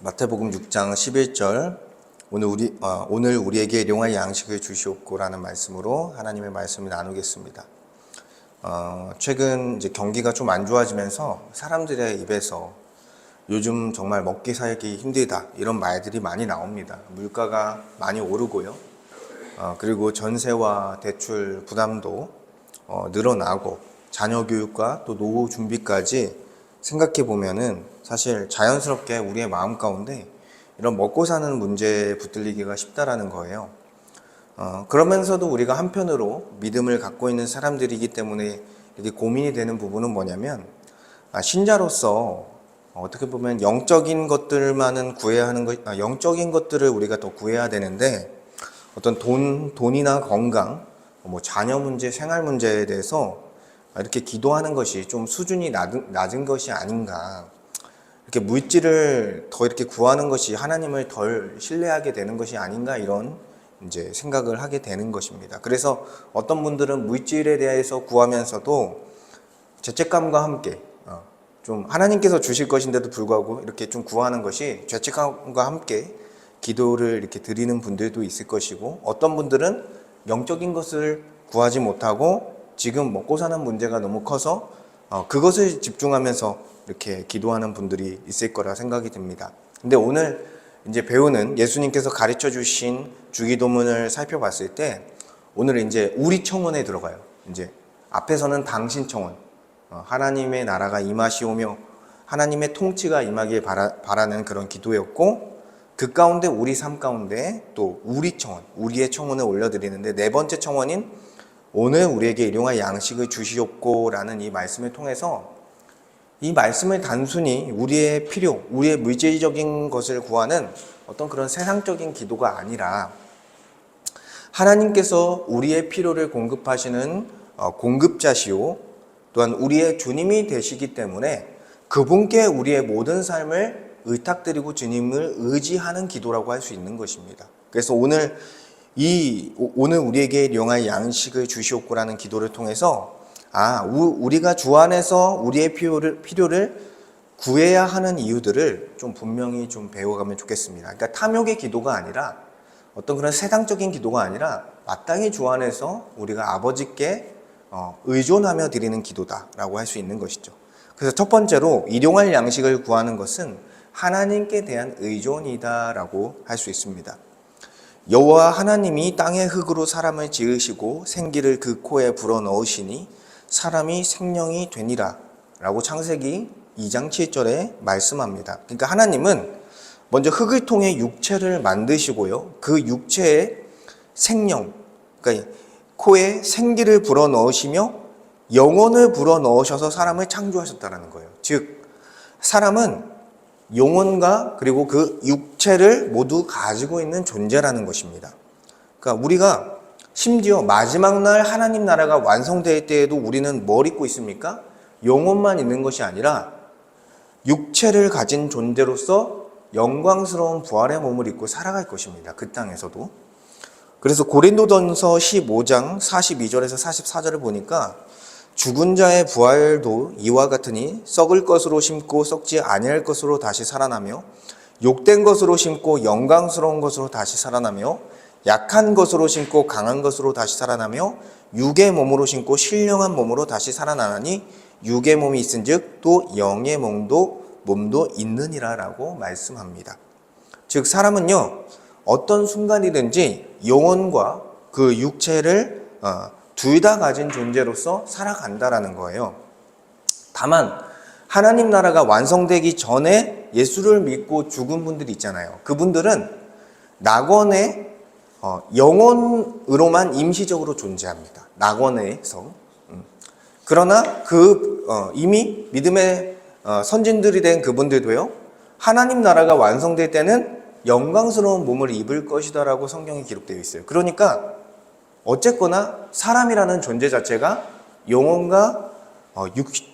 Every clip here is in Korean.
마태복음 6장 11절 오늘 우리에게 일용할 양식을 주시옵고라는 말씀으로 하나님의 말씀을 나누겠습니다. 최근 이제 경기가 좀 안 좋아지면서 사람들의 입에서 요즘 정말 먹기 살기 힘들다 이런 말들이 많이 나옵니다. 물가가 많이 오르고요. 그리고 전세와 대출 부담도 늘어나고 자녀 교육과 또 노후 준비까지 생각해 보면은 사실 자연스럽게 우리의 마음 가운데 이런 먹고 사는 문제에 붙들리기가 쉽다라는 거예요. 그러면서도 우리가 한편으로 믿음을 갖고 있는 사람들이기 때문에 이렇게 고민이 되는 부분은 뭐냐면, 신자로서 어떻게 보면 영적인 것들만은 구해야 하는 영적인 것들을 우리가 더 구해야 되는데, 어떤 돈이나 건강, 자녀 문제, 생활 문제에 대해서 이렇게 기도하는 것이 좀 수준이 낮은 것이 아닌가. 이렇게 물질을 더 이렇게 구하는 것이 하나님을 덜 신뢰하게 되는 것이 아닌가, 이런 이제 생각을 하게 되는 것입니다. 그래서 어떤 분들은 물질에 대해서 구하면서도 죄책감과 함께 좀 하나님께서 주실 것인데도 불구하고 이렇게 좀 구하는 것이 죄책감과 함께 기도를 이렇게 드리는 분들도 있을 것이고, 어떤 분들은 영적인 것을 구하지 못하고 지금 먹고 사는 문제가 너무 커서 그것을 집중하면서 이렇게 기도하는 분들이 있을 거라 생각이 듭니다. 근데 오늘 이제 배우는 예수님께서 가르쳐 주신 주기도문을 살펴봤을 때, 오늘은 이제 우리 청원에 들어가요. 이제 앞에서는 당신 청원, 하나님의 나라가 임하시오며 하나님의 통치가 임하길 바라는 그런 기도였고, 그 가운데 우리 삶 가운데 또 우리 청원, 우리의 청원을 올려드리는데, 네 번째 청원인 오늘 우리에게 일용할 양식을 주시옵고라는 이 말씀을 통해서, 이 말씀을 단순히 우리의 필요, 우리의 물질적인 것을 구하는 어떤 그런 세상적인 기도가 아니라, 하나님께서 우리의 필요를 공급하시는 공급자시오, 또한 우리의 주님이 되시기 때문에 그분께 우리의 모든 삶을 의탁드리고 주님을 의지하는 기도라고 할 수 있는 것입니다. 그래서 오늘 우리에게 일용할 양식을 주시옵고라는 기도를 통해서 우리가 주 안에서 우리의 필요를 구해야 하는 이유들을 좀 분명히 좀 배워가면 좋겠습니다. 그러니까 탐욕의 기도가 아니라, 어떤 그런 세상적인 기도가 아니라 마땅히 주 안에서 우리가 아버지께 의존하며 드리는 기도다라고 할 수 있는 것이죠. 그래서 첫 번째로 일용할 양식을 구하는 것은 하나님께 대한 의존이다라고 할 수 있습니다. 여호와 하나님이 땅의 흙으로 사람을 지으시고 생기를 그 코에 불어넣으시니 사람이 생명이 되니라 라고 창세기 2장 7절에 말씀합니다. 그러니까 하나님은 먼저 흙을 통해 육체를 만드시고요, 그 육체에 생명, 그러니까 코에 생기를 불어넣으시며 영혼을 불어넣으셔서 사람을 창조하셨다는 거예요. 즉 사람은 영혼과 그리고 그 육체를 모두 가지고 있는 존재라는 것입니다. 그러니까 우리가 심지어 마지막 날 하나님 나라가 완성될 때에도 우리는 뭘 입고 있습니까? 영혼만 있는 것이 아니라 육체를 가진 존재로서 영광스러운 부활의 몸을 입고 살아갈 것입니다. 그 땅에서도. 그래서 고린도전서 15장 42절에서 44절을 보니까, 죽은 자의 부활도 이와 같으니 썩을 것으로 심고 썩지 아니할 것으로 다시 살아나며, 욕된 것으로 심고 영광스러운 것으로 다시 살아나며, 약한 것으로 심고 강한 것으로 다시 살아나며, 육의 몸으로 심고 신령한 몸으로 다시 살아나니 육의 몸이 있은즉 또 영의 몸도 있느니라 라고 말씀합니다. 즉 사람은요, 어떤 순간이든지 영혼과 그 육체를 둘 다 가진 존재로서 살아간다라는 거예요. 다만 하나님 나라가 완성되기 전에 예수를 믿고 죽은 분들이 있잖아요. 그분들은 낙원에 영혼으로만 임시적으로 존재합니다. 낙원에서. 그러나 이미 믿음의 선진들이 된 그분들도요, 하나님 나라가 완성될 때는 영광스러운 몸을 입을 것이다라고 성경에 기록되어 있어요. 그러니까 어쨌거나 사람이라는 존재 자체가 영혼과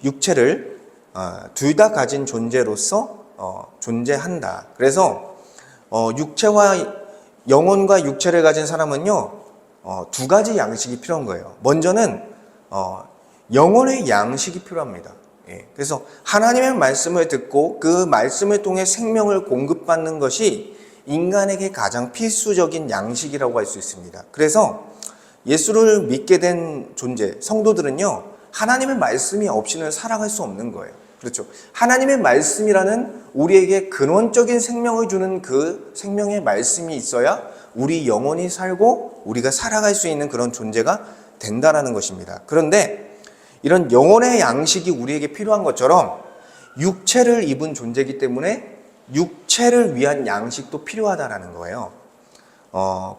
육체를 둘 다 가진 존재로서 존재한다. 그래서 영혼과 육체를 가진 사람은요, 두 가지 양식이 필요한 거예요. 먼저는 영혼의 양식이 필요합니다. 예, 그래서 하나님의 말씀을 듣고 그 말씀을 통해 생명을 공급받는 것이 인간에게 가장 필수적인 양식이라고 할 수 있습니다. 그래서 예수를 믿게 된 존재, 성도들은요, 하나님의 말씀이 없이는 살아갈 수 없는 거예요. 그렇죠. 하나님의 말씀이라는 우리에게 근원적인 생명을 주는 그 생명의 말씀이 있어야 우리 영혼이 살고 우리가 살아갈 수 있는 그런 존재가 된다라는 것입니다. 그런데 이런 영혼의 양식이 우리에게 필요한 것처럼 육체를 입은 존재이기 때문에 육체를 위한 양식도 필요하다라는 거예요.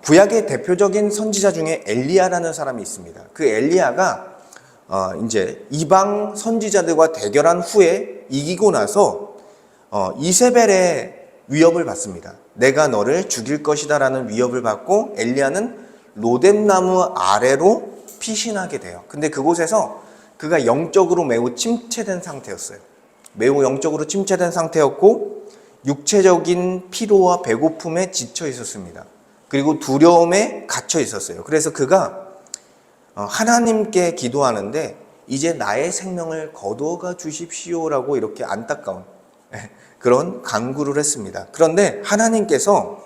구약의 대표적인 선지자 중에 엘리야라는 사람이 있습니다. 그 엘리야가 이제 이방 선지자들과 대결한 후에 이기고 나서 이세벨의 위협을 받습니다. 내가 너를 죽일 것이다라는 위협을 받고 엘리야는 로뎀나무 아래로 피신하게 돼요. 근데 그곳에서 그가 영적으로 매우 침체된 상태였어요. 매우 영적으로 침체된 상태였고 육체적인 피로와 배고픔에 지쳐 있었습니다. 그리고 두려움에 갇혀 있었어요. 그래서 그가 하나님께 기도하는데 이제 나의 생명을 거두어가 주십시오라고 이렇게 안타까운 그런 간구를 했습니다. 그런데 하나님께서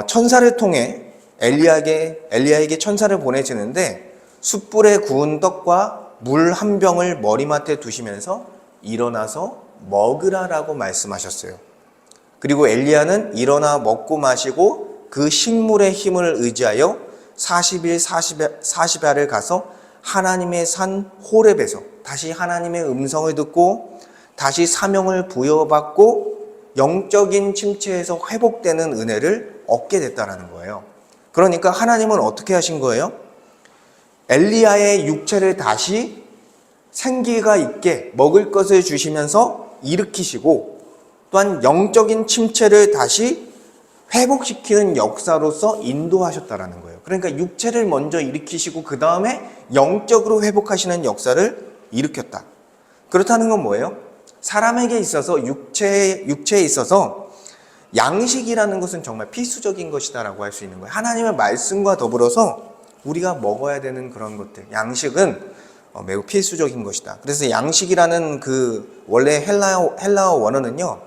천사를 통해 엘리야에게 천사를 보내시는데 숯불에 구운 떡과 물 한 병을 머리맡에 두시면서 일어나서 먹으라라고 말씀하셨어요. 그리고 엘리야는 일어나 먹고 마시고 그 식물의 힘을 의지하여 40일 40야를 가서 하나님의 산 호렙에서 다시 하나님의 음성을 듣고 다시 사명을 부여받고 영적인 침체에서 회복되는 은혜를 얻게 됐다는 거예요. 그러니까 하나님은 어떻게 하신 거예요? 엘리야의 육체를 다시 생기가 있게 먹을 것을 주시면서 일으키시고 또한 영적인 침체를 다시 회복시키는 역사로서 인도하셨다라는 거예요. 그러니까 육체를 먼저 일으키시고 그 다음에 영적으로 회복하시는 역사를 일으켰다. 그렇다는 건 뭐예요? 사람에게 있어서 육체에 있어서 양식이라는 것은 정말 필수적인 것이다라고 할 수 있는 거예요. 하나님의 말씀과 더불어서 우리가 먹어야 되는 그런 것들, 양식은 매우 필수적인 것이다. 그래서 양식이라는 그 원래 헬라어 원어는요,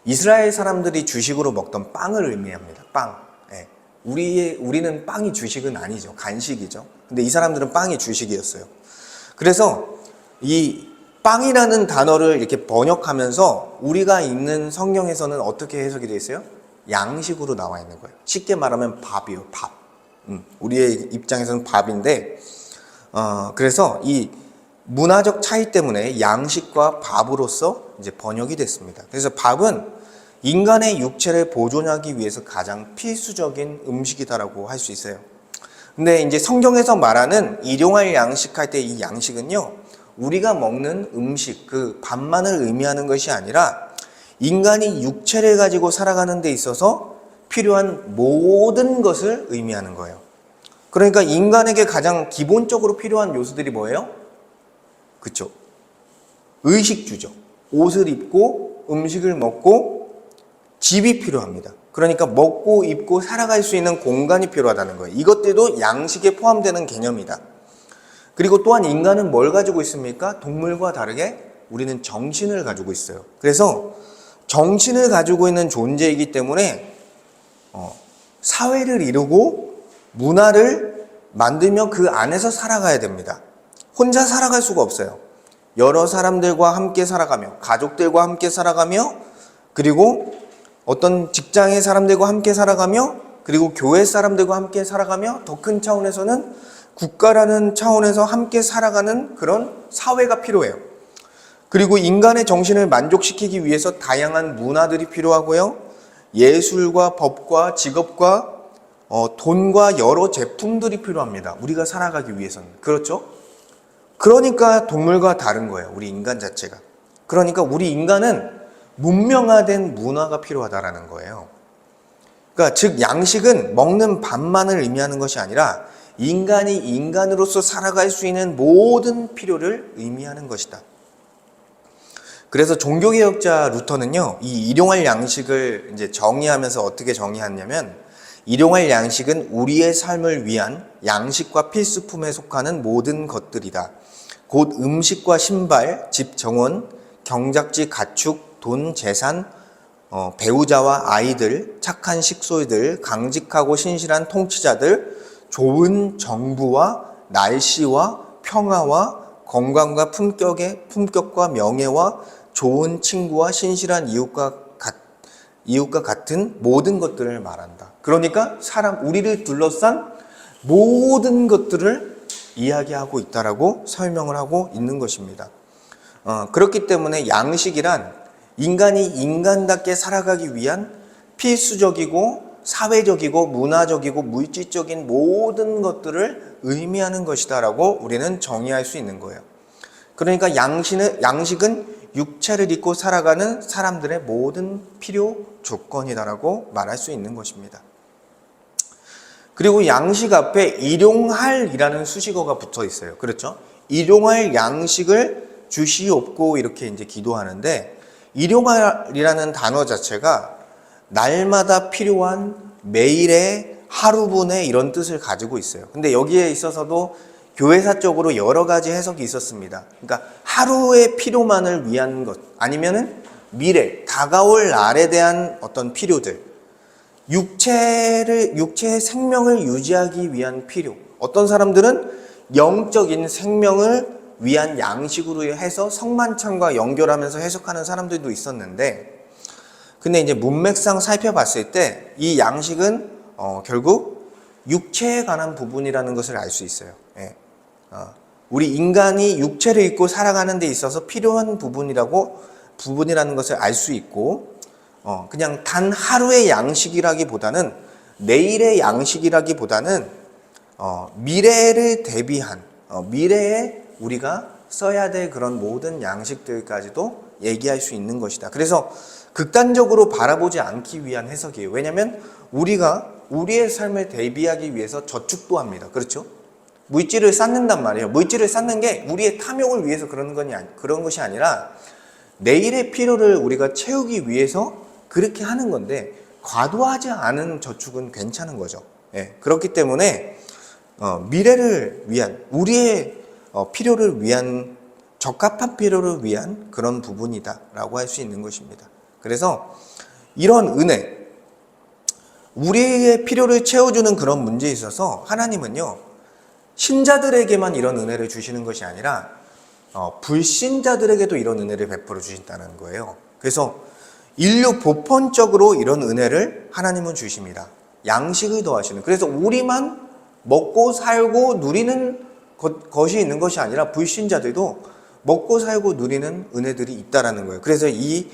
이스라엘 사람들이 주식으로 먹던 빵을 의미합니다. 빵. 예. 우리는 빵이 주식은 아니죠. 간식이죠. 근데 이 사람들은 빵이 주식이었어요. 그래서 이 빵이라는 단어를 이렇게 번역하면서 우리가 읽는 성경에서는 어떻게 해석이 되어 있어요? 양식으로 나와 있는 거예요. 쉽게 말하면 밥이요, 밥. 우리의 입장에서는 밥인데, 그래서 이 문화적 차이 때문에 양식과 밥으로서 이제 번역이 됐습니다. 그래서 밥은 인간의 육체를 보존하기 위해서 가장 필수적인 음식이다라고 할 수 있어요. 근데 이제 성경에서 말하는 일용할 양식할 때 이 양식은요, 우리가 먹는 음식, 그 밥만을 의미하는 것이 아니라 인간이 육체를 가지고 살아가는 데 있어서 필요한 모든 것을 의미하는 거예요. 그러니까 인간에게 가장 기본적으로 필요한 요소들이 뭐예요? 그쵸? 의식주죠. 옷을 입고 음식을 먹고 집이 필요합니다. 그러니까 먹고 입고 살아갈 수 있는 공간이 필요하다는 거예요. 이것들도 양식에 포함되는 개념이다. 그리고 또한 인간은 뭘 가지고 있습니까? 동물과 다르게 우리는 정신을 가지고 있어요. 그래서 정신을 가지고 있는 존재이기 때문에 사회를 이루고 문화를 만들며 그 안에서 살아가야 됩니다. 혼자 살아갈 수가 없어요. 여러 사람들과 함께 살아가며, 가족들과 함께 살아가며, 그리고 어떤 직장의 사람들과 함께 살아가며, 그리고 교회 사람들과 함께 살아가며, 더 큰 차원에서는 국가라는 차원에서 함께 살아가는 그런 사회가 필요해요. 그리고 인간의 정신을 만족시키기 위해서 다양한 문화들이 필요하고요. 예술과 법과 직업과 돈과 여러 제품들이 필요합니다. 우리가 살아가기 위해서는. 그렇죠? 그러니까 동물과 다른 거예요. 우리 인간 자체가. 그러니까 우리 인간은 문명화된 문화가 필요하다라는 거예요. 그러니까 즉 양식은 먹는 밥만을 의미하는 것이 아니라 인간이 인간으로서 살아갈 수 있는 모든 필요를 의미하는 것이다. 그래서 종교개혁자 루터는요, 이 일용할 양식을 이제 정의하면서 어떻게 정의하냐면, 일용할 양식은 우리의 삶을 위한 양식과 필수품에 속하는 모든 것들이다. 곧 음식과 신발, 집 정원, 경작지 가축, 돈, 재산, 배우자와 아이들, 착한 식소들, 강직하고 신실한 통치자들, 좋은 정부와 날씨와 평화와 건강과 품격과 명예와 좋은 친구와 신실한 이웃과 같은 모든 것들을 말한다. 그러니까 우리를 둘러싼 모든 것들을 이야기하고 있다라고 설명을 하고 있는 것입니다. 그렇기 때문에 양식이란 인간이 인간답게 살아가기 위한 필수적이고 사회적이고 문화적이고 물질적인 모든 것들을 의미하는 것이다라고 우리는 정의할 수 있는 거예요. 그러니까 양식은 육체를 입고 살아가는 사람들의 모든 필요 조건이다라고 말할 수 있는 것입니다. 그리고 양식 앞에 일용할이라는 수식어가 붙어 있어요. 그렇죠? 일용할 양식을 주시옵고 이렇게 이제 기도하는데, 일용할이라는 단어 자체가 날마다 필요한 매일의 하루분의 이런 뜻을 가지고 있어요. 근데 여기에 있어서도 교회사적으로 여러 가지 해석이 있었습니다. 그러니까 하루의 필요만을 위한 것, 아니면은 미래, 다가올 날에 대한 어떤 필요들, 육체의 생명을 유지하기 위한 필요. 어떤 사람들은 영적인 생명을 위한 양식으로 해서 성만찬과 연결하면서 해석하는 사람들도 있었는데, 근데 이제 문맥상 살펴봤을 때 이 양식은 결국 육체에 관한 부분이라는 것을 알 수 있어요. 예. 우리 인간이 육체를 입고 살아가는 데 있어서 필요한 부분이라는 것을 알 수 있고, 그냥 단 하루의 양식이라기보다는, 내일의 양식이라기보다는 미래를 대비한, 미래에 우리가 써야 될 그런 모든 양식들까지도 얘기할 수 있는 것이다. 그래서 극단적으로 바라보지 않기 위한 해석이에요. 왜냐하면 우리가 우리의 삶을 대비하기 위해서 저축도 합니다. 그렇죠? 물질을 쌓는단 말이에요. 물질을 쌓는 게 우리의 탐욕을 위해서 그런 것이 아니라 내일의 필요를 우리가 채우기 위해서 그렇게 하는 건데, 과도하지 않은 저축은 괜찮은 거죠. 예, 그렇기 때문에 미래를 위한, 우리의 필요를 위한, 적합한 필요를 위한 그런 부분이다라고 할 수 있는 것입니다. 그래서 이런 은혜, 우리의 필요를 채워주는 그런 문제에 있어서 하나님은요, 신자들에게만 이런 은혜를 주시는 것이 아니라 불신자들에게도 이런 은혜를 베풀어 주신다는 거예요. 그래서 인류 보편적으로 이런 은혜를 하나님은 주십니다. 양식을 더하시는. 그래서 우리만 먹고 살고 누리는 것이 있는 것이 아니라 불신자들도 먹고 살고 누리는 은혜들이 있다라는 거예요. 그래서 이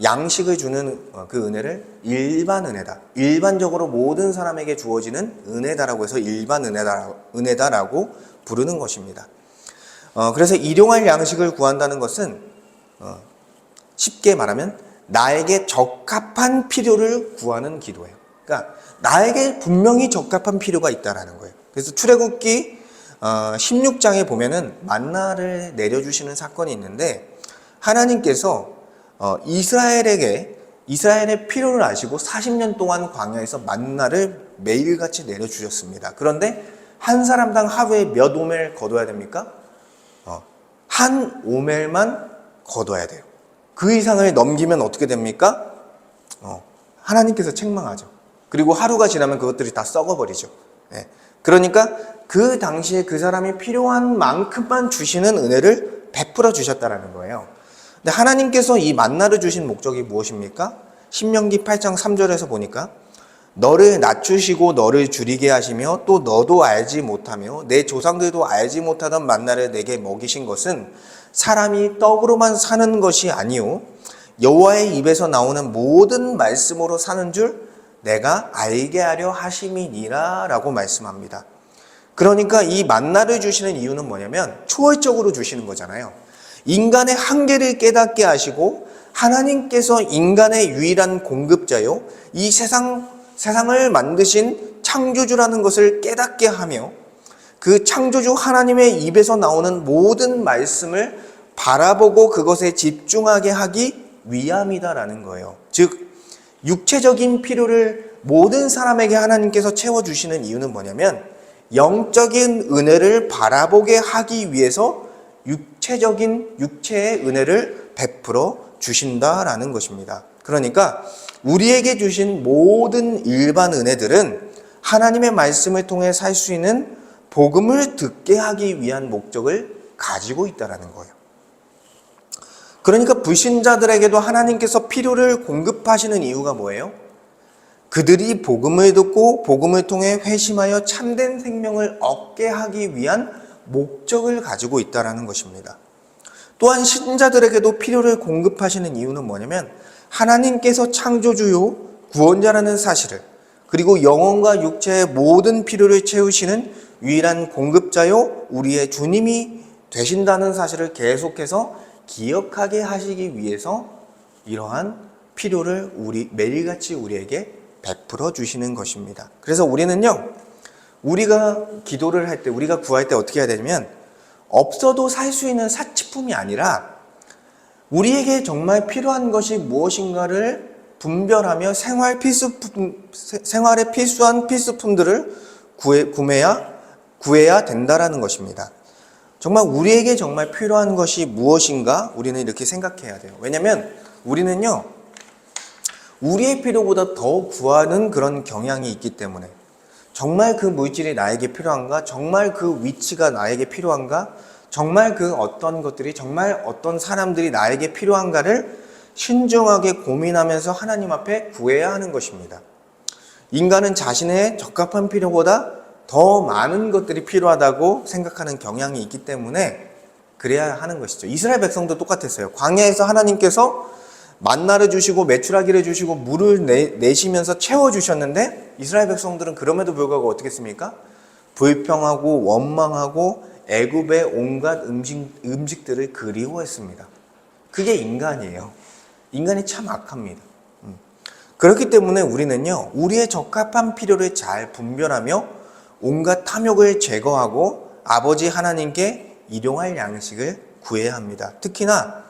양식을 주는 그 은혜를 일반 은혜다, 일반적으로 모든 사람에게 주어지는 은혜다라고 해서 일반 은혜다라고 부르는 것입니다. 그래서 일용할 양식을 구한다는 것은 쉽게 말하면 나에게 적합한 필요를 구하는 기도예요. 그러니까 나에게 분명히 적합한 필요가 있다라는 거예요. 그래서 출애굽기 16장에 보면은 만나를 내려주시는 사건이 있는데, 하나님께서 이스라엘의 필요를 아시고 40년 동안 광야에서 만나를 매일같이 내려주셨습니다. 그런데 한 사람당 하루에 몇 오멜 거둬야 됩니까? 한 오멜만 거둬야 돼요. 그 이상을 넘기면 어떻게 됩니까? 하나님께서 책망하죠. 그리고 하루가 지나면 그것들이 다 썩어버리죠. 네. 그러니까 그 당시에 그 사람이 필요한 만큼만 주시는 은혜를 베풀어 주셨다라는 거예요. 근데 하나님께서 이 만나를 주신 목적이 무엇입니까? 신명기 8장 3절에서 보니까 너를 낮추시고 너를 줄이게 하시며 또 너도 알지 못하며 내 조상들도 알지 못하던 만나를 내게 먹이신 것은 사람이 떡으로만 사는 것이 아니요 여호와의 입에서 나오는 모든 말씀으로 사는 줄 내가 알게 하려 하심이니라 라고 말씀합니다. 그러니까 이 만나를 주시는 이유는 뭐냐면 초월적으로 주시는 거잖아요. 인간의 한계를 깨닫게 하시고 하나님께서 인간의 유일한 공급자요 이 세상을 만드신 창조주라는 것을 깨닫게 하며 그 창조주 하나님의 입에서 나오는 모든 말씀을 바라보고 그것에 집중하게 하기 위함이다라는 거예요. 즉 육체적인 필요를 모든 사람에게 하나님께서 채워주시는 이유는 뭐냐면 영적인 은혜를 바라보게 하기 위해서 육체의 은혜를 베풀어 주신다라는 것입니다. 그러니까 우리에게 주신 모든 일반 은혜들은 하나님의 말씀을 통해 살 수 있는 복음을 듣게 하기 위한 목적을 가지고 있다라는 거예요. 그러니까 불신자들에게도 하나님께서 필요를 공급하시는 이유가 뭐예요? 그들이 복음을 듣고 복음을 통해 회심하여 참된 생명을 얻게 하기 위한 목적을 가지고 있다라는 것입니다. 또한 신자들에게도 필요를 공급하시는 이유는 뭐냐면 하나님께서 창조주요 구원자라는 사실을, 그리고 영혼과 육체의 모든 필요를 채우시는 유일한 공급자요 우리의 주님이 되신다는 사실을 계속해서 기억하게 하시기 위해서 이러한 필요를 매일같이 우리에게 베풀어 주시는 것입니다. 그래서 우리는요, 우리가 기도를 할 때, 우리가 구할 때 어떻게 해야 되냐면 없어도 살 수 있는 사치품이 아니라 우리에게 정말 필요한 것이 무엇인가를 분별하며 생활에 필수한 필수품들을 구해야 된다라는 것입니다. 정말 우리에게 정말 필요한 것이 무엇인가 우리는 이렇게 생각해야 돼요. 왜냐하면 우리는요, 우리의 필요보다 더 구하는 그런 경향이 있기 때문에 정말 그 물질이 나에게 필요한가? 정말 그 위치가 나에게 필요한가? 정말 그 어떤 것들이, 정말 어떤 사람들이 나에게 필요한가를 신중하게 고민하면서 하나님 앞에 구해야 하는 것입니다. 인간은 자신의 적합한 필요보다 더 많은 것들이 필요하다고 생각하는 경향이 있기 때문에 그래야 하는 것이죠. 이스라엘 백성도 똑같았어요. 광야에서 하나님께서 만나를 주시고 메추라기를 주시고 물을 내시면서 채워주셨는데 이스라엘 백성들은 그럼에도 불구하고 어떻게 했습니까? 불평하고 원망하고 애굽의 온갖 음식들을 그리워했습니다. 그게 인간이에요. 인간이 참 악합니다. 그렇기 때문에 우리는요, 우리의 적합한 필요를 잘 분별하며 온갖 탐욕을 제거하고 아버지 하나님께 일용할 양식을 구해야 합니다. 특히나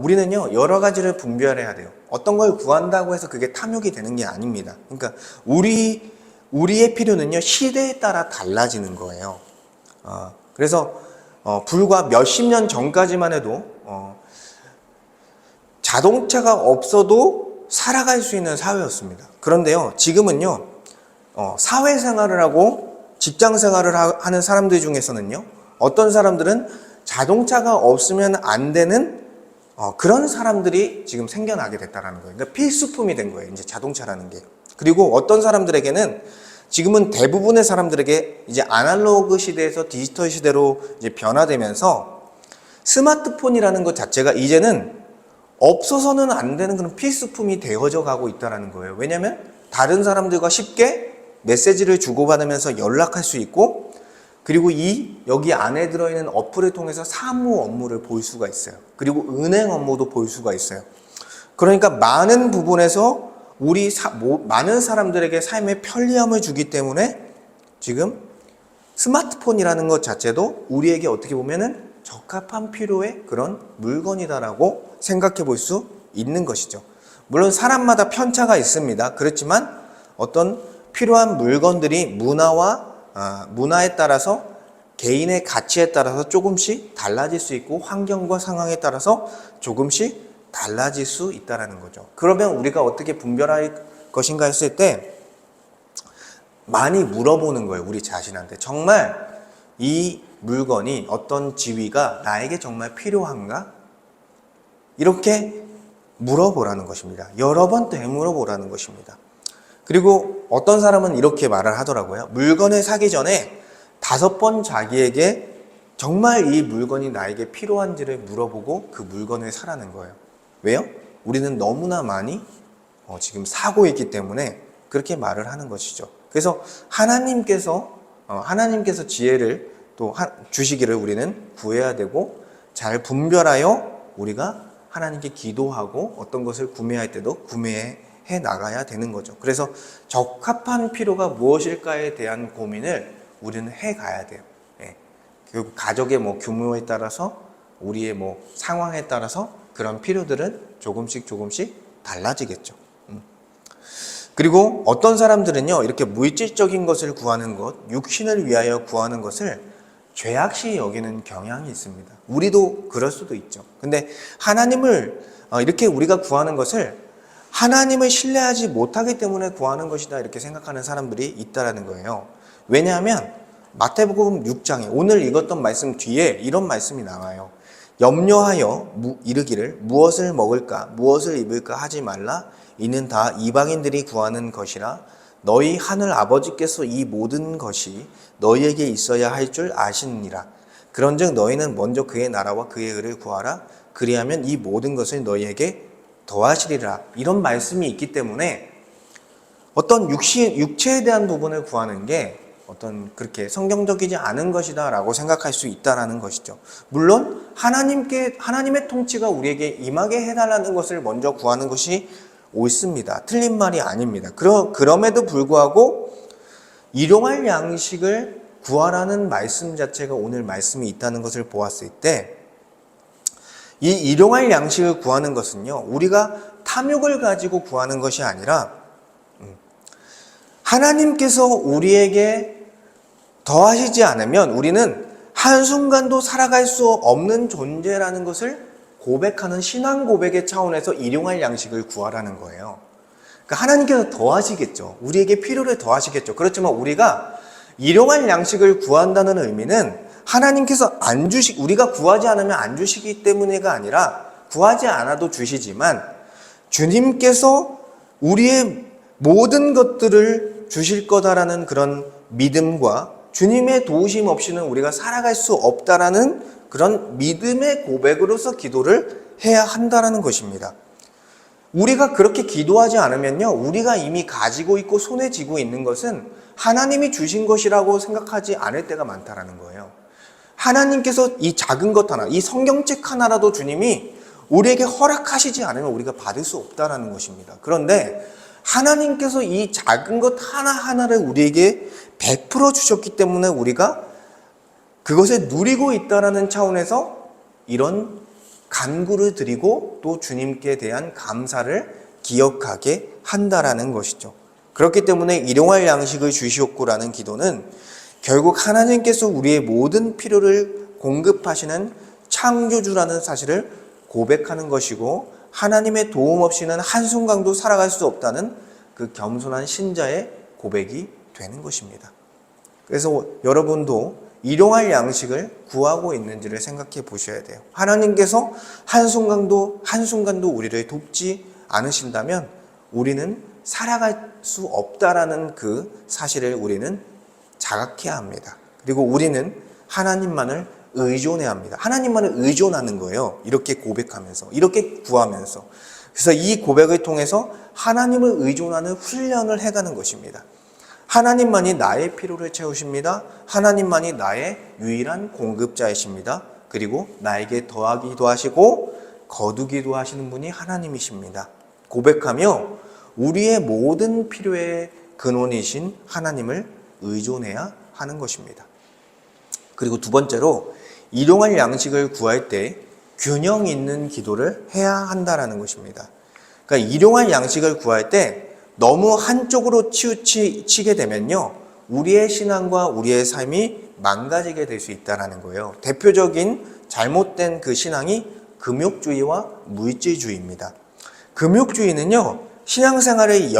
우리는요, 여러 가지를 분별해야 돼요. 어떤 걸 구한다고 해서 그게 탐욕이 되는 게 아닙니다. 그러니까 우리의 필요는요, 시대에 따라 달라지는 거예요. 그래서 불과 몇십 년 전까지만 해도 자동차가 없어도 살아갈 수 있는 사회였습니다. 그런데요, 지금은요, 사회생활을 하고 직장생활을 하는 사람들 중에서는요, 어떤 사람들은 자동차가 없으면 안 되는 그런 사람들이 지금 생겨나게 됐다라는 거예요. 그러니까 필수품이 된 거예요, 이제 자동차라는 게. 그리고 어떤 사람들에게는 지금은 대부분의 사람들에게 이제 아날로그 시대에서 디지털 시대로 이제 변화되면서 스마트폰이라는 것 자체가 이제는 없어서는 안 되는 그런 필수품이 되어져 가고 있다는 거예요. 왜냐하면 다른 사람들과 쉽게 메시지를 주고받으면서 연락할 수 있고, 그리고 여기 안에 들어있는 어플을 통해서 사무 업무를 볼 수가 있어요. 그리고 은행 업무도 볼 수가 있어요. 그러니까 많은 부분에서 많은 사람들에게 삶의 편리함을 주기 때문에 지금 스마트폰이라는 것 자체도 우리에게 어떻게 보면은 적합한 필요의 그런 물건이다라고 생각해 볼 수 있는 것이죠. 물론 사람마다 편차가 있습니다. 그렇지만 어떤 필요한 물건들이 문화에 따라서, 개인의 가치에 따라서 조금씩 달라질 수 있고 환경과 상황에 따라서 조금씩 달라질 수 있다는 거죠. 그러면 우리가 어떻게 분별할 것인가 했을 때 많이 물어보는 거예요. 우리 자신한테. 정말 이 물건이, 어떤 지위가 나에게 정말 필요한가? 이렇게 물어보라는 것입니다. 여러 번 되물어보라는 것입니다. 그리고 어떤 사람은 이렇게 말을 하더라고요. 물건을 사기 전에 5번 자기에게 정말 이 물건이 나에게 필요한지를 물어보고 그 물건을 사라는 거예요. 왜요? 우리는 너무나 많이 지금 사고 있기 때문에 그렇게 말을 하는 것이죠. 그래서 하나님께서 지혜를 또 주시기를 우리는 구해야 되고, 잘 분별하여 우리가 하나님께 기도하고 어떤 것을 구매할 때도 구매해 나가야 되는 거죠. 그래서 적합한 필요가 무엇일까에 대한 고민을 우리는 해 가야 돼요. 그 가족의 규모에 따라서, 우리의 상황에 따라서 그런 필요들은 조금씩 달라지겠죠. 그리고 어떤 사람들은요, 이렇게 물질적인 것을 구하는 것, 육신을 위하여 구하는 것을 죄악시 여기는 경향이 있습니다. 우리도 그럴 수도 있죠. 근데 하나님을 이렇게 우리가 구하는 것을 하나님을 신뢰하지 못하기 때문에 구하는 것이다 이렇게 생각하는 사람들이 있다라는 거예요. 왜냐하면 마태복음 6장에 오늘 읽었던 말씀 뒤에 이런 말씀이 나와요. 염려하여 이르기를 무엇을 먹을까 무엇을 입을까 하지 말라. 이는 다 이방인들이 구하는 것이라. 너희 하늘 아버지께서 이 모든 것이 너희에게 있어야 할 줄 아시느니라. 그런즉 너희는 먼저 그의 나라와 그의 의를 구하라. 그리하면 이 모든 것을 너희에게 더하시리라. 이런 말씀이 있기 때문에 어떤 육체에 대한 부분을 구하는 게 어떤 그렇게 성경적이지 않은 것이다 라고 생각할 수 있다라는 것이죠. 물론 하나님의 통치가 우리에게 임하게 해달라는 것을 먼저 구하는 것이 옳습니다. 틀린 말이 아닙니다. 그럼에도 불구하고 일용할 양식을 구하라는 말씀 자체가 오늘 말씀이 있다는 것을 보았을 때 이 일용할 양식을 구하는 것은요, 우리가 탐욕을 가지고 구하는 것이 아니라 하나님께서 우리에게 더하시지 않으면 우리는 한순간도 살아갈 수 없는 존재라는 것을 고백하는 신앙 고백의 차원에서 일용할 양식을 구하라는 거예요. 그러니까 하나님께서 더하시겠죠. 우리에게 필요를 더하시겠죠. 그렇지만 우리가 일용할 양식을 구한다는 의미는 하나님께서 우리가 구하지 않으면 안 주시기 때문에가 아니라 구하지 않아도 주시지만 주님께서 우리의 모든 것들을 주실 거다라는 그런 믿음과 주님의 도우심 없이는 우리가 살아갈 수 없다라는 그런 믿음의 고백으로서 기도를 해야 한다라는 것입니다. 우리가 그렇게 기도하지 않으면요, 우리가 이미 가지고 있고 손에 쥐고 있는 것은 하나님이 주신 것이라고 생각하지 않을 때가 많다라는 거예요. 하나님께서 이 작은 것 하나, 이 성경책 하나라도 주님이 우리에게 허락하시지 않으면 우리가 받을 수 없다라는 것입니다. 그런데 하나님께서 이 작은 것 하나하나를 우리에게 베풀어 주셨기 때문에 우리가 그것을 누리고 있다라는 차원에서 이런 간구를 드리고 또 주님께 대한 감사를 기억하게 한다라는 것이죠. 그렇기 때문에 일용할 양식을 주시옵고라는 기도는 결국 하나님께서 우리의 모든 필요를 공급하시는 창조주라는 사실을 고백하는 것이고 하나님의 도움 없이는 한순간도 살아갈 수 없다는 그 겸손한 신자의 고백이 되는 것입니다. 그래서 여러분도 일용할 양식을 구하고 있는지를 생각해 보셔야 돼요. 하나님께서 한순간도 우리를 돕지 않으신다면 우리는 살아갈 수 없다라는 그 사실을 우리는 자각해야 합니다. 그리고 우리는 하나님만을 의존해야 합니다. 하나님만을 의존하는 거예요. 이렇게 고백하면서, 이렇게 구하면서. 그래서 이 고백을 통해서 하나님을 의존하는 훈련을 해가는 것입니다. 하나님만이 나의 필요를 채우십니다. 하나님만이 나의 유일한 공급자이십니다. 그리고 나에게 더하기도 하시고 거두기도 하시는 분이 하나님이십니다. 고백하며 우리의 모든 필요의 근원이신 하나님을 의존해야 하는 것입니다. 그리고 두 번째로 일용할 양식을 구할 때 균형 있는 기도를 해야 한다라는 것입니다. 그러니까 일용할 양식을 구할 때 너무 한쪽으로 치우치게 되면요, 우리의 신앙과 우리의 삶이 망가지게 될 수 있다는 거예요. 대표적인 잘못된 그 신앙이 금욕주의와 물질주의입니다. 금욕주의는요, 신앙생활에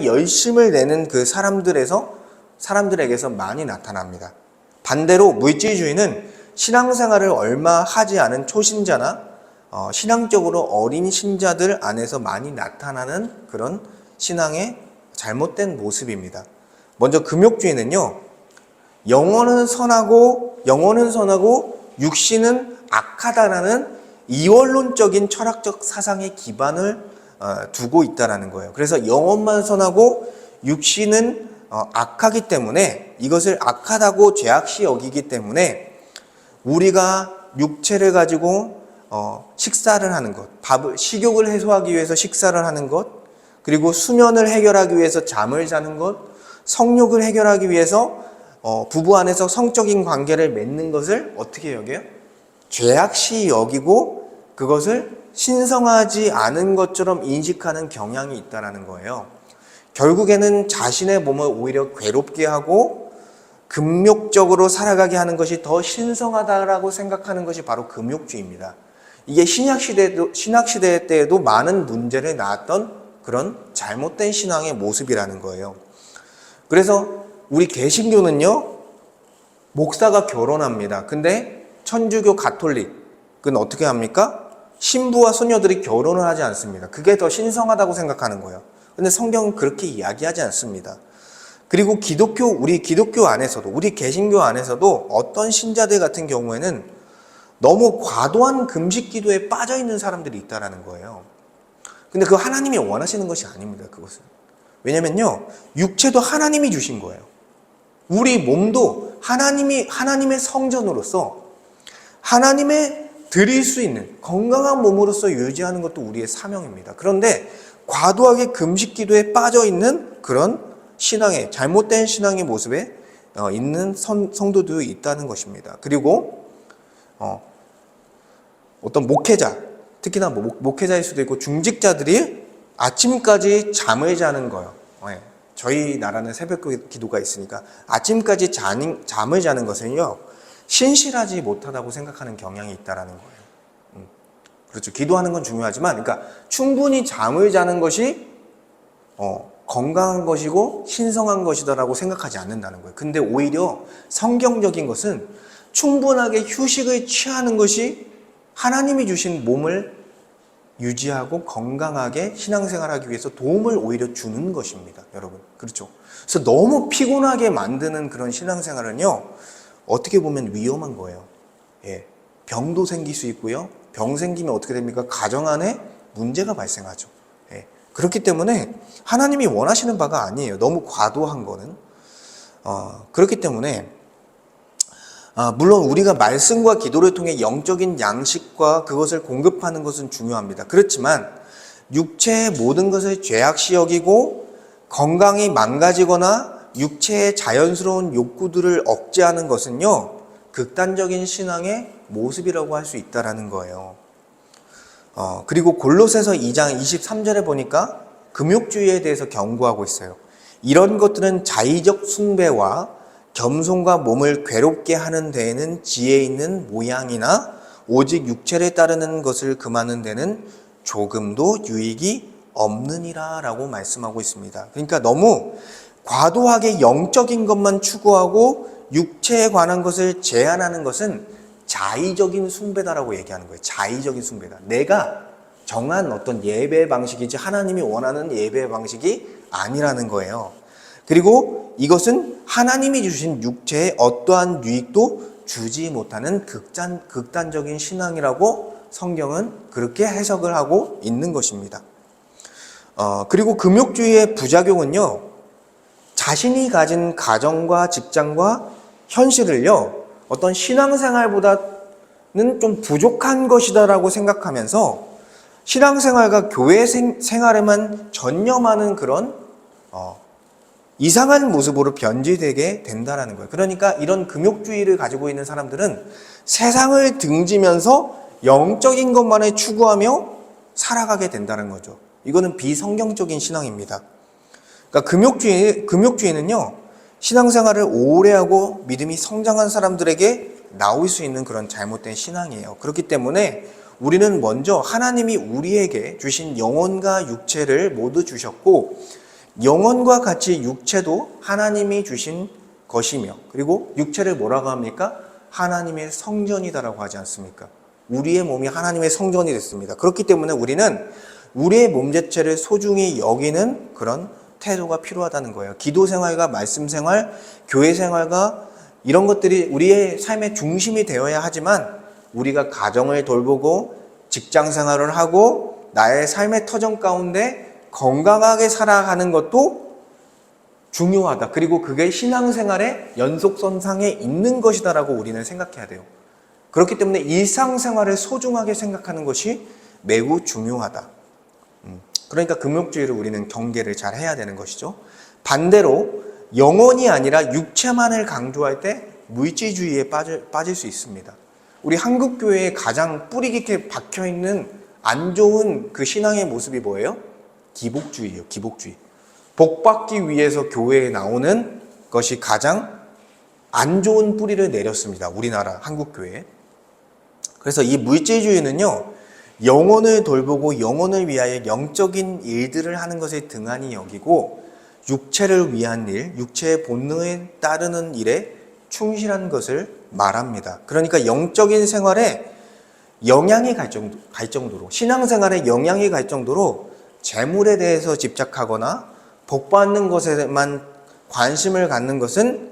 열심을 내는 그 사람들에게서 많이 나타납니다. 반대로 물질주의는 신앙생활을 얼마 하지 않은 초신자나 신앙적으로 어린 신자들 안에서 많이 나타나는 그런 신앙의 잘못된 모습입니다. 먼저 금욕주의는요, 영혼은 선하고 육신은 악하다라는 이원론적인 철학적 사상의 기반을 두고 있다는 거예요. 그래서 영혼만 선하고 육신은 악하기 때문에 이것을 악하다고 죄악시 여기기 때문에 우리가 육체를 가지고 식사를 하는 것, 식욕을 해소하기 위해서 식사를 하는 것, 그리고 수면을 해결하기 위해서 잠을 자는 것, 성욕을 해결하기 위해서 부부 안에서 성적인 관계를 맺는 것을 어떻게 여겨요? 죄악시 여기고 그것을 신성하지 않은 것처럼 인식하는 경향이 있다는 거예요. 결국에는 자신의 몸을 오히려 괴롭게 하고 금욕적으로 살아가게 하는 것이 더 신성하다라고 생각하는 것이 바로 금욕주의입니다. 이게 신학시대 때에도 많은 문제를 낳았던 그런 잘못된 신앙의 모습이라는 거예요. 그래서 우리 개신교는요, 목사가 결혼합니다. 근데 천주교 가톨릭은 어떻게 합니까? 신부와 소녀들이 결혼을 하지 않습니다. 그게 더 신성하다고 생각하는 거예요. 근데 성경은 그렇게 이야기하지 않습니다. 그리고 우리 기독교 안에서도, 우리 개신교 안에서도 어떤 신자들 같은 경우에는 너무 과도한 금식 기도에 빠져 있는 사람들이 있다라는 거예요. 근데 그거 하나님이 원하시는 것이 아닙니다, 그것은. 왜냐면요, 육체도 하나님이 주신 거예요. 우리 몸도 하나님의 성전으로서 하나님의 드릴 수 있는 건강한 몸으로서 유지하는 것도 우리의 사명입니다. 그런데 과도하게 금식 기도에 빠져 있는 그런 잘못된 신앙의 모습에 있는 성도도 있다는 것입니다. 그리고 어떤 목회자, 특히나 목회자일 수도 있고 중직자들이 아침까지 잠을 자는 거예요. 저희 나라는 새벽 기도가 있으니까 아침까지 잠을 자는 것은요, 신실하지 못하다고 생각하는 경향이 있다라는 거예요. 그렇죠. 기도하는 건 중요하지만, 그러니까 충분히 잠을 자는 것이 건강한 것이고 신성한 것이다라고 생각하지 않는다는 거예요. 근데 오히려 성경적인 것은 충분하게 휴식을 취하는 것이 하나님이 주신 몸을 유지하고 건강하게 신앙생활하기 위해서 도움을 오히려 주는 것입니다, 여러분. 그렇죠. 그래서 너무 피곤하게 만드는 그런 신앙생활은요, 어떻게 보면 위험한 거예요. 병도 생길 수 있고요. 병 생기면 어떻게 됩니까? 가정 안에 문제가 발생하죠. 그렇기 때문에 하나님이 원하시는 바가 아니에요. 너무 과도한 거는. 그렇기 때문에 물론 우리가 말씀과 기도를 통해 영적인 양식과 그것을 공급하는 것은 중요합니다. 그렇지만 육체의 모든 것을 죄악시 여기고 건강이 망가지거나 육체의 자연스러운 욕구들을 억제하는 것은요, 극단적인 신앙의 모습이라고 할 수 있다는 거예요. 그리고 골로새서 2장 23절에 보니까 금욕주의에 대해서 경고하고 있어요. 이런 것들은 자의적 숭배와 겸손과 몸을 괴롭게 하는 데에는 지혜 있는 모양이나 오직 육체를 따르는 것을 금하는 데는 조금도 유익이 없느니라 라고 말씀하고 있습니다. 그러니까 너무 과도하게 영적인 것만 추구하고 육체에 관한 것을 제한하는 것은 자의적인 숭배다라고 얘기하는 거예요. 자의적인 숭배다. 내가 정한 어떤 예배 방식이지 하나님이 원하는 예배 방식이 아니라는 거예요. 그리고 이것은 하나님이 주신 육체에 어떠한 유익도 주지 못하는 극단적인 신앙이라고 성경은 그렇게 해석을 하고 있는 것입니다. 그리고 금욕주의의 부작용은요, 자신이 가진 가정과 직장과 현실을요, 어떤 신앙생활보다는 좀 부족한 것이다라고 생각하면서 신앙생활과 교회 생활에만 전념하는 그런 이상한 모습으로 변질되게 된다는 거예요. 그러니까 이런 금욕주의를 가지고 있는 사람들은 세상을 등지면서 영적인 것만을 추구하며 살아가게 된다는 거죠. 이거는 비성경적인 신앙입니다. 그러니까 금욕주의는요, 신앙생활을 오래 하고 믿음이 성장한 사람들에게 나올 수 있는 그런 잘못된 신앙이에요. 그렇기 때문에 우리는 먼저 하나님이 우리에게 주신 영혼과 육체를 모두 주셨고, 영혼과 같이 육체도 하나님이 주신 것이며, 그리고 육체를 뭐라고 합니까? 하나님의 성전이다라고 하지 않습니까? 우리의 몸이 하나님의 성전이 됐습니다. 그렇기 때문에 우리는 우리의 몸 자체를 소중히 여기는 그런 태도가 필요하다는 거예요. 기도 생활과 말씀 생활, 교회 생활과 이런 것들이 우리의 삶의 중심이 되어야 하지만, 우리가 가정을 돌보고 직장 생활을 하고 나의 삶의 터전 가운데 건강하게 살아가는 것도 중요하다. 그리고 그게 신앙생활의 연속선상에 있는 것이다라고 우리는 생각해야 돼요. 그렇기 때문에 일상생활을 소중하게 생각하는 것이 매우 중요하다. 그러니까 금욕주의를 우리는 경계를 잘 해야 되는 것이죠. 반대로 영혼이 아니라 육체만을 강조할 때 물질주의에 빠질 수 있습니다. 우리 한국교회에 가장 뿌리 깊게 박혀있는 안 좋은 그 신앙의 모습이 뭐예요? 기복주의예요. 기복주의. 복 받기 위해서 교회에 나오는 것이 가장 안 좋은 뿌리를 내렸습니다. 우리나라 한국교회에. 그래서 이 물질주의는요, 영혼을 돌보고 영혼을 위하여 영적인 일들을 하는 것을 등한히 여기고 육체를 위한 일, 육체의 본능에 따르는 일에 충실한 것을 말합니다. 그러니까 영적인 생활에 영향이 갈 정도로, 신앙생활에 영향이 갈 정도로 재물에 대해서 집착하거나 복 받는 것에만 관심을 갖는 것은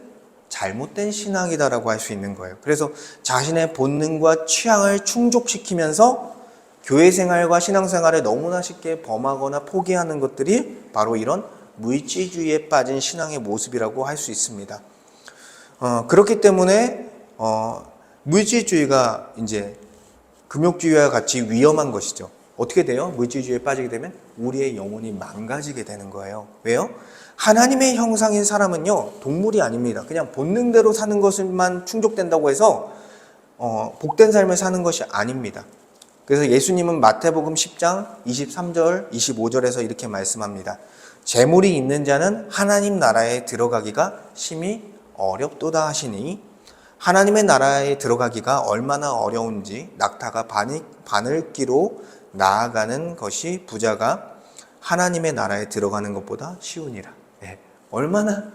잘못된 신앙이다라고 할 수 있는 거예요. 그래서 자신의 본능과 취향을 충족시키면서 교회 생활과 신앙생활을 너무나 쉽게 범하거나 포기하는 것들이 바로 이런 물질주의에 빠진 신앙의 모습이라고 할 수 있습니다. 그렇기 때문에 물질주의가 이제 금욕주의와 같이 위험한 것이죠. 어떻게 돼요? 물질주의에 빠지게 되면 우리의 영혼이 망가지게 되는 거예요. 왜요? 하나님의 형상인 사람은요, 동물이 아닙니다. 그냥 본능대로 사는 것만 충족된다고 해서 복된 삶을 사는 것이 아닙니다. 그래서 예수님은 마태복음 10장 23절, 25절에서 이렇게 말씀합니다. 재물이 있는 자는 하나님 나라에 들어가기가 심히 어렵도다 하시니, 하나님의 나라에 들어가기가 얼마나 어려운지 낙타가 바늘기로 나아가는 것이 부자가 하나님의 나라에 들어가는 것보다 쉬우니라. 얼마나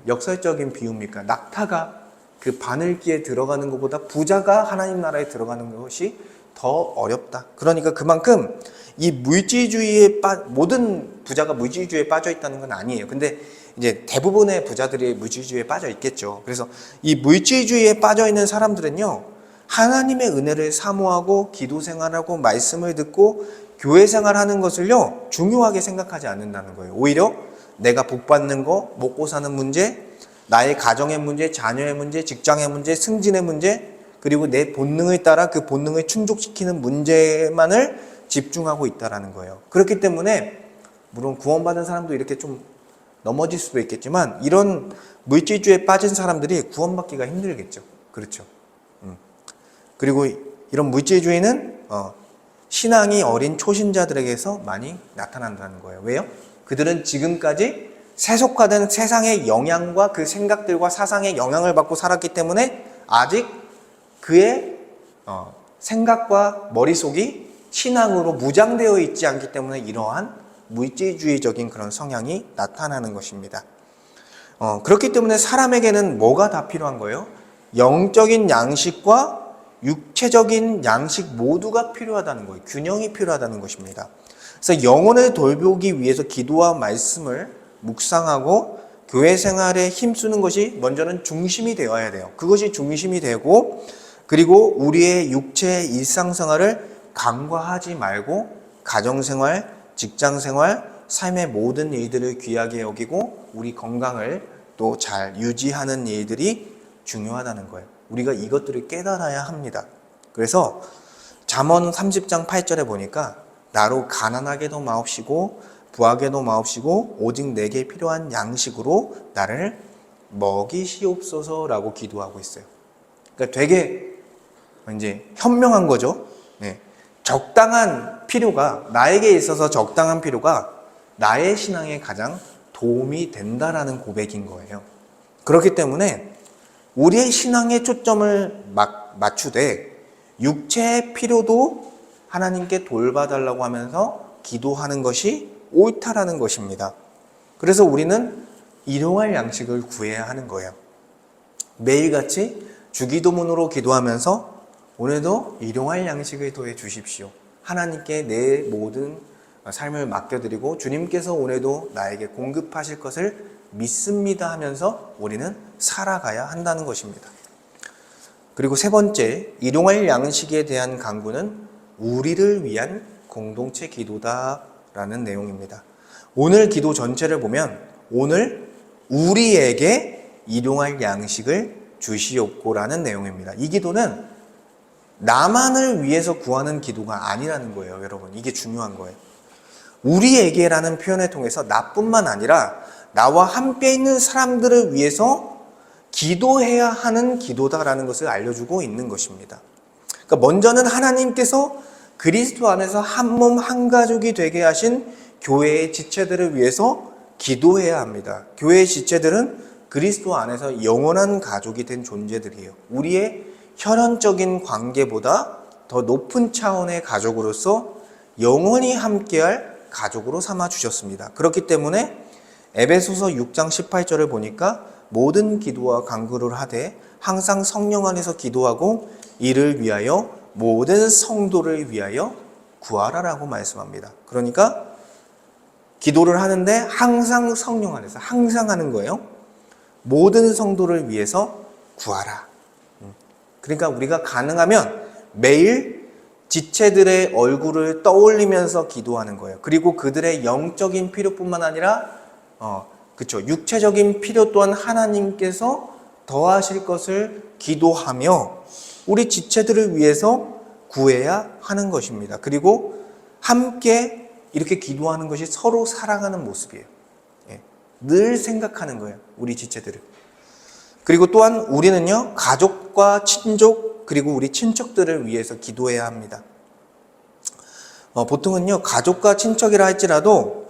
역설적인 비유입니까? 낙타가 그 바늘기에 들어가는 것보다 부자가 하나님 나라에 들어가는 것이 더 어렵다. 그러니까 그만큼 이 물질주의에 모든 부자가 물질주의에 빠져 있다는 건 아니에요. 근데 이제 대부분의 부자들이 물질주의에 빠져 있겠죠. 그래서 이 물질주의에 빠져 있는 사람들은요, 하나님의 은혜를 사모하고 기도 생활하고 말씀을 듣고 교회 생활하는 것을요, 중요하게 생각하지 않는다는 거예요. 오히려 내가 복 받는 거, 먹고 사는 문제, 나의 가정의 문제, 자녀의 문제, 직장의 문제, 승진의 문제, 그리고 내 본능을 따라 그 본능을 충족시키는 문제만을 집중하고 있다는 거예요. 그렇기 때문에 물론 구원받은 사람도 이렇게 좀 넘어질 수도 있겠지만 이런 물질주의에 빠진 사람들이 구원받기가 힘들겠죠. 그렇죠. 그리고 이런 물질주의는 신앙이 어린 초신자들에게서 많이 나타난다는 거예요. 왜요? 그들은 지금까지 세속화된 세상의 영향과 그 생각들과 사상의 영향을 받고 살았기 때문에 아직 그의 생각과 머릿속이 신앙으로 무장되어 있지 않기 때문에 이러한 물질주의적인 그런 성향이 나타나는 것입니다. 그렇기 때문에 사람에게는 뭐가 다 필요한 거예요? 영적인 양식과 육체적인 양식 모두가 필요하다는 거예요. 균형이 필요하다는 것입니다. 그래서 영혼을 돌보기 위해서 기도와 말씀을 묵상하고 교회 생활에 힘쓰는 것이 먼저는 중심이 되어야 돼요. 그것이 중심이 되고, 그리고 우리의 육체의 일상생활을 간과하지 말고 가정생활, 직장생활, 삶의 모든 일들을 귀하게 여기고 우리 건강을 또 잘 유지하는 일들이 중요하다는 거예요. 우리가 이것들을 깨달아야 합니다. 그래서 잠언 30장 8절에 보니까 나로 가난하게도 마옵시고 부하게도 마옵시고 오직 내게 필요한 양식으로 나를 먹이시옵소서라고 기도하고 있어요. 그러니까 되게 이제 현명한 거죠. 적당한 필요가, 나에게 있어서 적당한 필요가 나의 신앙에 가장 도움이 된다라는 고백인 거예요. 그렇기 때문에 우리의 신앙에 초점을 맞추되 육체의 필요도 하나님께 돌봐달라고 하면서 기도하는 것이 옳다라는 것입니다. 그래서 우리는 일용할 양식을 구해야 하는 거예요. 매일같이 주기도문으로 기도하면서 오늘도 일용할 양식을 더해 주십시오. 하나님께 내 모든 삶을 맡겨드리고 주님께서 오늘도 나에게 공급하실 것을 믿습니다 하면서 우리는 살아가야 한다는 것입니다. 그리고 세 번째, 일용할 양식에 대한 강구는 우리를 위한 공동체 기도다라는 내용입니다. 오늘 기도 전체를 보면 오늘 우리에게 일용할 양식을 주시옵고라는 내용입니다. 이 기도는 나만을 위해서 구하는 기도가 아니라는 거예요, 여러분. 이게 중요한 거예요. 우리에게라는 표현을 통해서 나뿐만 아니라 나와 함께 있는 사람들을 위해서 기도해야 하는 기도다라는 것을 알려주고 있는 것입니다. 그러니까 먼저는 하나님께서 그리스도 안에서 한 몸 한 가족이 되게 하신 교회의 지체들을 위해서 기도해야 합니다. 교회의 지체들은 그리스도 안에서 영원한 가족이 된 존재들이에요. 우리의 혈연적인 관계보다 더 높은 차원의 가족으로서 영원히 함께할 가족으로 삼아 주셨습니다. 그렇기 때문에 에베소서 6장 18절을 보니까 모든 기도와 간구를 하되 항상 성령 안에서 기도하고 이를 위하여 모든 성도를 위하여 구하라라고 말씀합니다. 그러니까 기도를 하는데 항상 성령 안에서 항상 하는 거예요. 모든 성도를 위해서 구하라. 그러니까 우리가 가능하면 매일 지체들의 얼굴을 떠올리면서 기도하는 거예요. 그리고 그들의 영적인 필요뿐만 아니라 그렇죠. 육체적인 필요 또한 하나님께서 더하실 것을 기도하며 우리 지체들을 위해서 구해야 하는 것입니다. 그리고 함께 이렇게 기도하는 것이 서로 사랑하는 모습이에요. 늘 생각하는 거예요. 우리 지체들을. 그리고 또한 우리는요, 가족과 친족, 그리고 우리 친척들을 위해서 기도해야 합니다. 보통은요, 가족과 친척이라 할지라도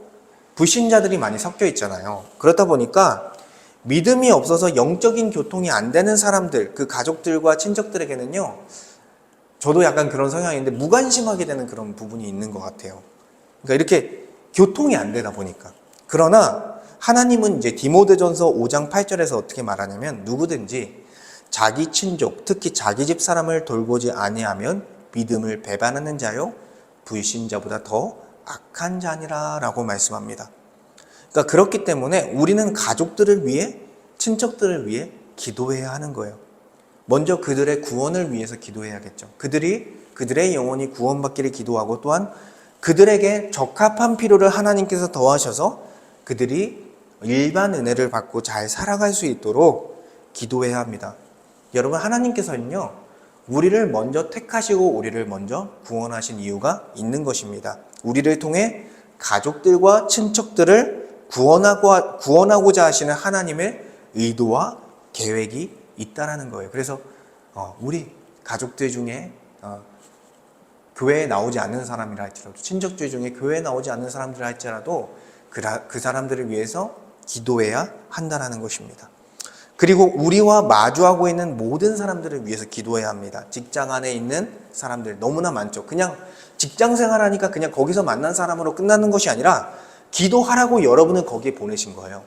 불신자들이 많이 섞여 있잖아요. 그렇다 보니까 믿음이 없어서 영적인 교통이 안 되는 사람들, 그 가족들과 친척들에게는요, 저도 약간 그런 성향인데 무관심하게 되는 그런 부분이 있는 것 같아요. 그러니까 이렇게 교통이 안 되다 보니까. 그러나 하나님은 이제 디모데전서 5장 8절에서 어떻게 말하냐면 누구든지 자기 친족, 특히 자기 집 사람을 돌보지 아니하면 믿음을 배반하는 자요 불신자보다 더 악한 자니라 라고 말씀합니다. 그러니까 그렇기 때문에 우리는 가족들을 위해, 친척들을 위해 기도해야 하는 거예요. 먼저 그들의 구원을 위해서 기도해야겠죠. 그들의 영혼이 구원받기를 기도하고 또한 그들에게 적합한 필요를 하나님께서 더하셔서 그들이 일반 은혜를 받고 잘 살아갈 수 있도록 기도해야 합니다. 여러분, 하나님께서는요, 우리를 먼저 택하시고 우리를 먼저 구원하신 이유가 있는 것입니다. 우리를 통해 가족들과 친척들을 구원하고자 하시는 하나님의 의도와 계획이 있다라는 거예요. 그래서 우리 가족들 중에 교회에 나오지 않는 사람이라 할지라도, 친척들 중에 교회에 나오지 않는 사람들 할지라도 그 사람들을 위해서 기도해야 한다는 것입니다. 그리고 우리와 마주하고 있는 모든 사람들을 위해서 기도해야 합니다. 직장 안에 있는 사람들 너무나 많죠. 그냥 직장 생활하니까 그냥 거기서 만난 사람으로 끝나는 것이 아니라 기도하라고 여러분을 거기에 보내신 거예요.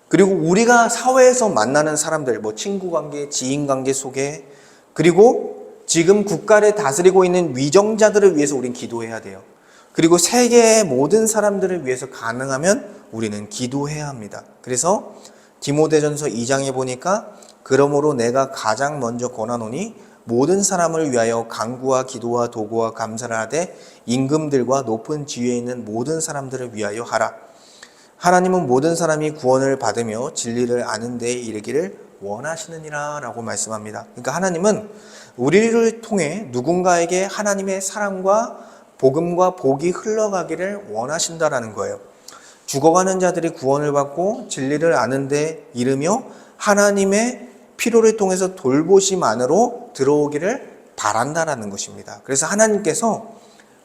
그리고 우리가 사회에서 만나는 사람들, 친구 관계, 지인 관계 속에, 그리고 지금 국가를 다스리고 있는 위정자들을 위해서 우린 기도해야 돼요. 그리고 세계의 모든 사람들을 위해서 가능하면 우리는 기도해야 합니다. 그래서 디모데전서 2장에 보니까 그러므로 내가 가장 먼저 권하노니 모든 사람을 위하여 간구와 기도와 도구와 감사를 하되 임금들과 높은 지위에 있는 모든 사람들을 위하여 하라. 하나님은 모든 사람이 구원을 받으며 진리를 아는 데에 이르기를 원하시느니라 라고 말씀합니다. 그러니까 하나님은 우리를 통해 누군가에게 하나님의 사랑과 복음과 복이 흘러가기를 원하신다라는 거예요. 죽어가는 자들이 구원을 받고 진리를 아는 데 이르며 하나님의 필요를 통해서 돌보심 안으로 들어오기를 바란다라는 것입니다. 그래서 하나님께서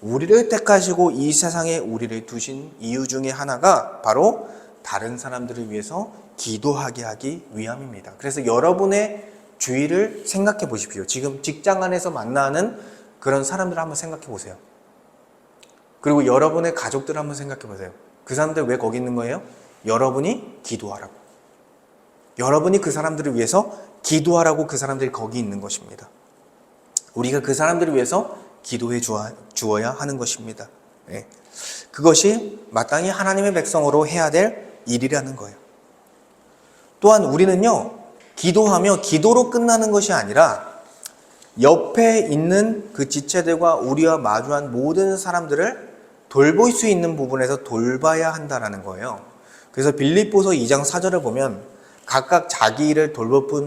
우리를 택하시고 이 세상에 우리를 두신 이유 중에 하나가 바로 다른 사람들을 위해서 기도하게 하기 위함입니다. 그래서 여러분의 주위를 생각해 보십시오. 지금 직장 안에서 만나는 그런 사람들을 한번 생각해 보세요. 그리고 여러분의 가족들을 한번 생각해 보세요. 그 사람들 왜 거기 있는 거예요? 여러분이 기도하라고. 여러분이 그 사람들을 위해서 기도하라고 그 사람들이 거기 있는 것입니다. 우리가 그 사람들을 위해서 기도해 주어야 하는 것입니다. 그것이 마땅히 하나님의 백성으로 해야 될 일이라는 거예요. 또한 우리는요, 기도하며 기도로 끝나는 것이 아니라 옆에 있는 그 지체들과 우리와 마주한 모든 사람들을 돌볼 수 있는 부분에서 돌봐야 한다는 거예요. 그래서 빌립보서 2장 4절을 보면 각각 자기 일을 돌볼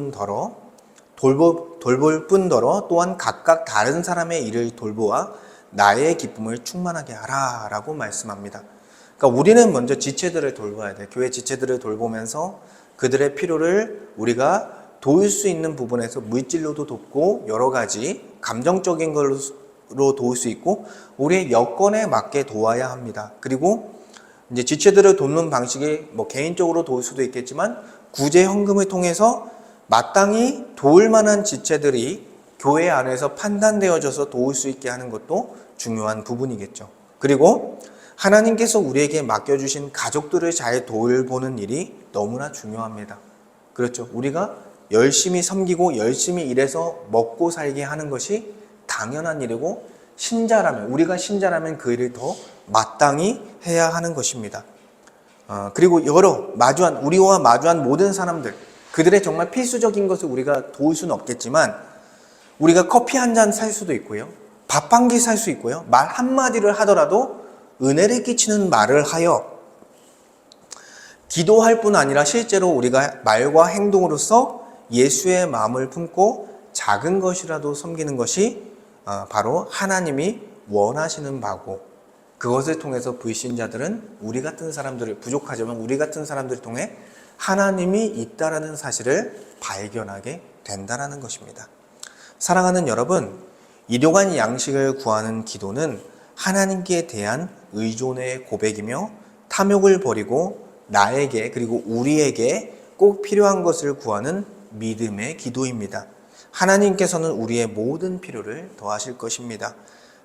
뿐더러 또한 각각 다른 사람의 일을 돌보아 나의 기쁨을 충만하게 하라 라고 말씀합니다. 그러니까 우리는 먼저 지체들을 돌봐야 돼요. 교회 지체들을 돌보면서 그들의 필요를 우리가 도울 수 있는 부분에서 물질로도 돕고 여러 가지 감정적인 걸로 도울 수 있고 우리의 여건에 맞게 도와야 합니다. 그리고 이제 지체들을 돕는 방식이 개인적으로 도울 수도 있겠지만 구제 헌금을 통해서 마땅히 도울 만한 지체들이 교회 안에서 판단되어져서 도울 수 있게 하는 것도 중요한 부분이겠죠. 그리고 하나님께서 우리에게 맡겨주신 가족들을 잘 돌보는 일이 너무나 중요합니다. 그렇죠. 우리가 열심히 섬기고 열심히 일해서 먹고 살게 하는 것이 당연한 일이고, 우리가 신자라면 그 일을 더 마땅히 해야 하는 것입니다. 그리고 우리와 마주한 모든 사람들, 그들의 정말 필수적인 것을 우리가 도울 수는 없겠지만, 우리가 커피 한 잔 살 수도 있고요, 밥 한 끼 살 수 있고요, 말 한마디를 하더라도 은혜를 끼치는 말을 하여 기도할 뿐 아니라 실제로 우리가 말과 행동으로서 예수의 마음을 품고 작은 것이라도 섬기는 것이 바로 하나님이 원하시는 바고, 그것을 통해서 불신자들은 우리 같은 사람들을, 부족하지만 우리 같은 사람들을 통해 하나님이 있다라는 사실을 발견하게 된다는 것입니다. 사랑하는 여러분, 일용할 양식을 구하는 기도는 하나님께 대한 의존의 고백이며 탐욕을 버리고 나에게, 그리고 우리에게 꼭 필요한 것을 구하는 믿음의 기도입니다. 하나님께서는 우리의 모든 필요를 더하실 것입니다.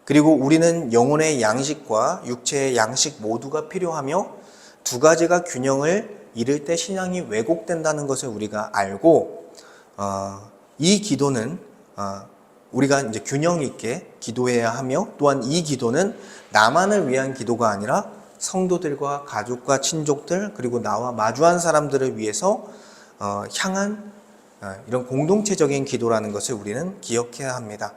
그리고 우리는 영혼의 양식과 육체의 양식 모두가 필요하며 두 가지가 균형을 이룰 때 신앙이 왜곡된다는 것을 우리가 알고, 이 기도는 우리가 이제 균형 있게 기도해야 하며, 또한 이 기도는 나만을 위한 기도가 아니라 성도들과 가족과 친족들, 그리고 나와 마주한 사람들을 위해서 향한 이런 공동체적인 기도라는 것을 우리는 기억해야 합니다.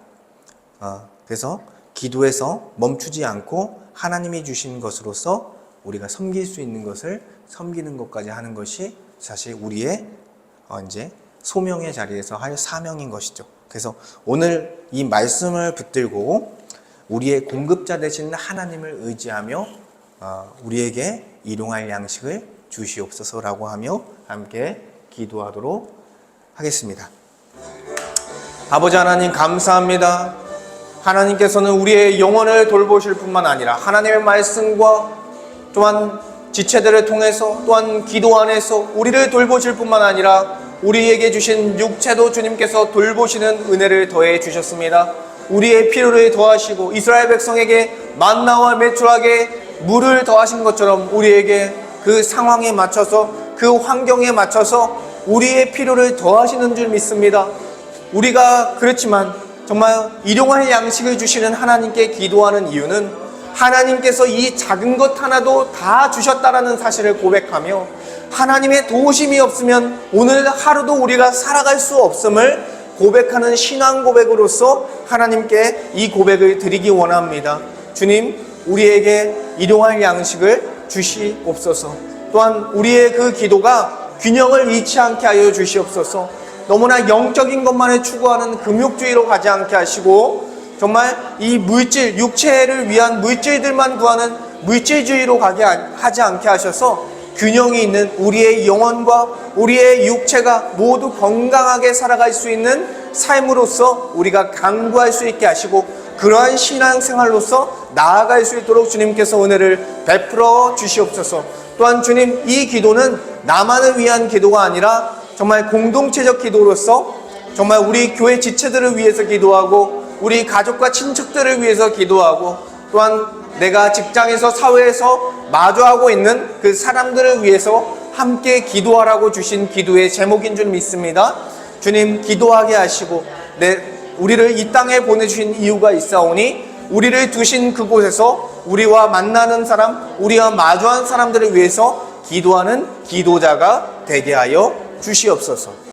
그래서 기도에서 멈추지 않고 하나님이 주신 것으로서 우리가 섬길 수 있는 것을 섬기는 것까지 하는 것이 사실 우리의 이제 소명의 자리에서 할 사명인 것이죠. 그래서 오늘 이 말씀을 붙들고 우리의 공급자 되신 하나님을 의지하며 우리에게 일용할 양식을 주시옵소서라고 하며 함께 기도하도록 하겠습니다. 아버지 하나님, 감사합니다. 하나님께서는 우리의 영혼을 돌보실 뿐만 아니라 하나님의 말씀과 또한 지체들을 통해서, 또한 기도 안에서 우리를 돌보실 뿐만 아니라 우리에게 주신 육체도 주님께서 돌보시는 은혜를 더해 주셨습니다. 우리의 필요를 더하시고 이스라엘 백성에게 만나와 메추라기에 물을 더하신 것처럼 우리에게 그 상황에 맞춰서, 그 환경에 맞춰서 우리의 필요를 더하시는 줄 믿습니다. 우리가 그렇지만 정말 일용할 양식을 주시는 하나님께 기도하는 이유는 하나님께서 이 작은 것 하나도 다 주셨다라는 사실을 고백하며, 하나님의 도우심이 없으면 오늘 하루도 우리가 살아갈 수 없음을 고백하는 신앙 고백으로서 하나님께 이 고백을 드리기 원합니다. 주님, 우리에게 일용할 양식을 주시옵소서. 또한 우리의 그 기도가 균형을 잃지 않게 하여 주시옵소서. 너무나 영적인 것만을 추구하는 금욕주의로 가지 않게 하시고, 정말 이 물질, 육체를 위한 물질들만 구하는 물질주의로 가게 하지 않게 하셔서 균형이 있는 우리의 영혼과 우리의 육체가 모두 건강하게 살아갈 수 있는 삶으로서 우리가 강구할 수 있게 하시고, 그러한 신앙생활로서 나아갈 수 있도록 주님께서 은혜를 베풀어 주시옵소서. 또한 주님, 이 기도는 나만을 위한 기도가 아니라 정말 공동체적 기도로서 정말 우리 교회 지체들을 위해서 기도하고, 우리 가족과 친척들을 위해서 기도하고, 또한 내가 직장에서, 사회에서 마주하고 있는 그 사람들을 위해서 함께 기도하라고 주신 기도의 제목인 줄 믿습니다. 주님, 기도하게 하시고 우리를 이 땅에 보내주신 이유가 있사오니 우리를 두신 그곳에서 우리와 만나는 사람, 우리와 마주한 사람들을 위해서 기도하는 기도자가 되게 하여 주시옵소서.